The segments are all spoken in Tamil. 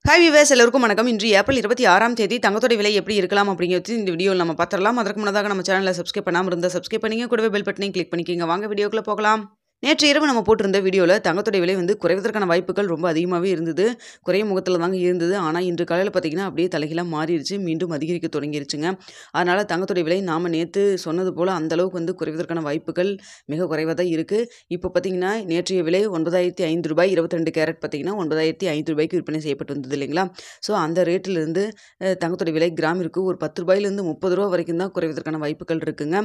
ஹாய் வியூவர்ஸ் எல்லோருக்கும் வணக்கம். இன்று ஏப்ரல் 26ஆம் தேதி தங்கத்தோட விலை எப்படி இருக்கலாம் அப்படிங்கிறது இந்த வீடியோவில் நம்ம பார்த்துடலாம். அதற்கு முன்னதாக நம்ம சேனலை சப்ஸ்கிரைப் பண்ணாமல் இருந்தால் சப்ஸ்கிரைப் பண்ணிங்க, கூடவே பெல் பட்டனையும் கிளிக் பண்ணிக்கிங்க. வாங்க வீடியோக்குள்ளே போகலாம். நேற்று இரவு நம்ம போட்டிருந்த வீடியோவில் தங்கத்தோட விலை குறைவதற்கான வாய்ப்புகள் ரொம்ப அதிகமாகவே இருந்தது. குறைய முகத்தில் தாங்க இருந்தது. ஆனால் இன்று காலையில் பார்த்தீங்கன்னா அப்படியே தலைகீழாக மாறிடுச்சு, மீண்டும் அதிகரிக்க தொடங்கிருச்சுங்க. அதனால் தங்கத்தோட விலை நாம் நேற்று சொன்னது போல் அந்தளவுக்கு குறைவதற்கான வாய்ப்புகள் மிக குறைவாக தான் இருக்குது. இப்போ பார்த்தீங்கன்னா நேற்றைய விலை 9,500 ரூபாய் 22 கேரட் பார்த்தீங்கன்னா 9,500 ரூபாய்க்கு விற்பனை செய்யப்பட்டு வந்தது இல்லைங்களா. ஸோ அந்த ரேட்டிலிருந்து தங்கத்தோட விலை கிராமிற்கு ஒரு 10 ரூபாயிலிருந்து 30 ரூபா வரைக்கும் தான் குறைவதற்கான வாய்ப்புகள் இருக்குங்க.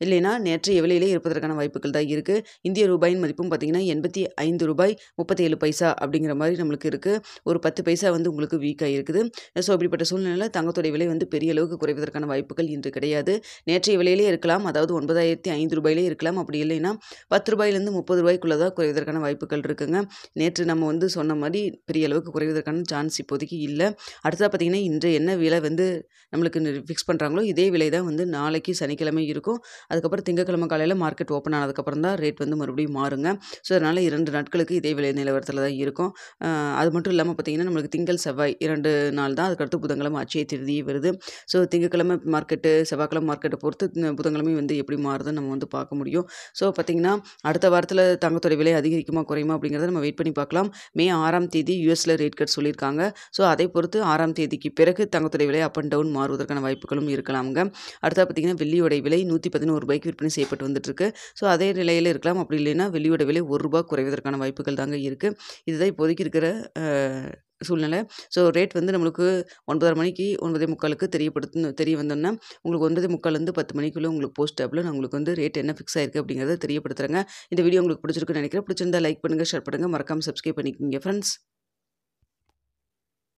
இல்லைன்னா நேற்றைய விலையிலே இருப்பதற்கான வாய்ப்புகள் தான் இருக்குது. இந்திய ரூபாய் மதிப்பும் பார்த்தீங்கன்னா 85 ரூபாய் 37 பைசா அப்படிங்கிற மாதிரி நம்மளுக்கு இருக்குது. ஒரு 10 பைசா உங்களுக்கு வீக்காக இருக்குது. ஸோ அப்படிப்பட்ட சூழ்நிலையில் தங்கத்தோடைய விலை பெரிய அளவுக்கு குறைவதற்கான வாய்ப்புகள் இன்று கிடையாது. நேற்றைய விலையிலே இருக்கலாம், அதாவது 9,500 ரூபாயிலே இருக்கலாம். அப்படி இல்லைன்னா 10 ரூபாயிலிருந்து 30 ரூபாய்க்குள்ளே தான் குறைவதற்கான வாய்ப்புகள் இருக்குங்க. நேற்று நம்ம சொன்ன மாதிரி பெரிய அளவுக்கு குறைவதற்கான சான்ஸ் இப்போதைக்கு இல்லை. அடுத்ததாக பார்த்தீங்கன்னா இன்று என்ன விலை நம்மளுக்கு ஃபிக்ஸ் பண்ணுறாங்களோ இதே விலை தான் நாளைக்கு சனிக்கிழமை இருக்கும். அதுக்கப்புறம் திங்கக்கிழமை காலையில் மார்க்கெட் ஓப்பன் ஆனதுக்கப்புறம் தான் ரேட் மறுபடியும் மாறுங்க. ஸோ அதனால் 2 நாட்களுக்கு இதே விலை நிலவரத்தில் தான் இருக்கும். அது மட்டும் இல்லாமல் பார்த்தீங்கன்னா நம்மளுக்கு திங்கள் செவ்வாய் 2 நாள் தான், அதுக்கடுத்து புதன்கிழமை அட்சய திருதி வருது. ஸோ திங்கக்கிழமை மார்க்கெட்டு செவ்வாய்க்கிழமை மார்க்கெட்டை பொறுத்து புதன்கிழமை எப்படி மாறுதுன்னு நம்ம பார்க்க முடியும். ஸோ பார்த்தீங்கன்னா அடுத்த வாரத்தில் தங்கத்தோட விலை அதிகரிக்குமா குறையுமா அப்படிங்கிறத நம்ம வெயிட் பண்ணி பார்க்கலாம். மே 6ஆம் தேதி யூஎஸில் ரேட் கட் சொல்லியிருக்காங்க. ஸோ அதை பொறுத்து 6ஆம் தேதிக்கு பிறகு தங்கத்தோட விலை அப் அண்ட் டவுன் மாறுவதற்கான வாய்ப்புகளும் இருக்கலாமுங்க. அடுத்தது பார்த்தீங்கன்னா வெள்ளியோட விலை 111 ரூபாய்க்கு விற்பனை செய்யப்பட்டு வந்துட்டுருக்கு. ஸோ அதே நிலையில் இருக்கலாம். அப்படி இல்லைன்னா வெள்ளியோட விலை ₹1 குறைவதற்கான வாய்ப்புகள் தாங்க இருக்குது. இதுதான் இப்போதைக்கு இருக்கிற சூழ்நிலை. ஸோ ரேட் நம்மளுக்கு 9:30 மணிக்கு 9:45க்கு தெரிய வந்தோன்னா உங்களுக்கு 9:45லேருந்து 10 மணிக்குள்ளே உங்களுக்கு போஸ்ட் டேப்பில் நான் உங்களுக்கு ரேட் என்ன ஃபிக்ஸ் ஆயிருக்கு அப்படிங்கிறத தெரியப்படுத்துகிறேங்க. இந்த வீடியோ உங்களுக்கு பிடிச்சிருக்குன்னு நினைக்கிறேன். பிடிச்சிருந்தா லைக் பண்ணுங்கள், ஷேர் பண்ணுங்கள், மறக்காமல் சப்ஸ்கிரைப் பண்ணிக்கோங்க ஃப்ரெண்ட்ஸ்.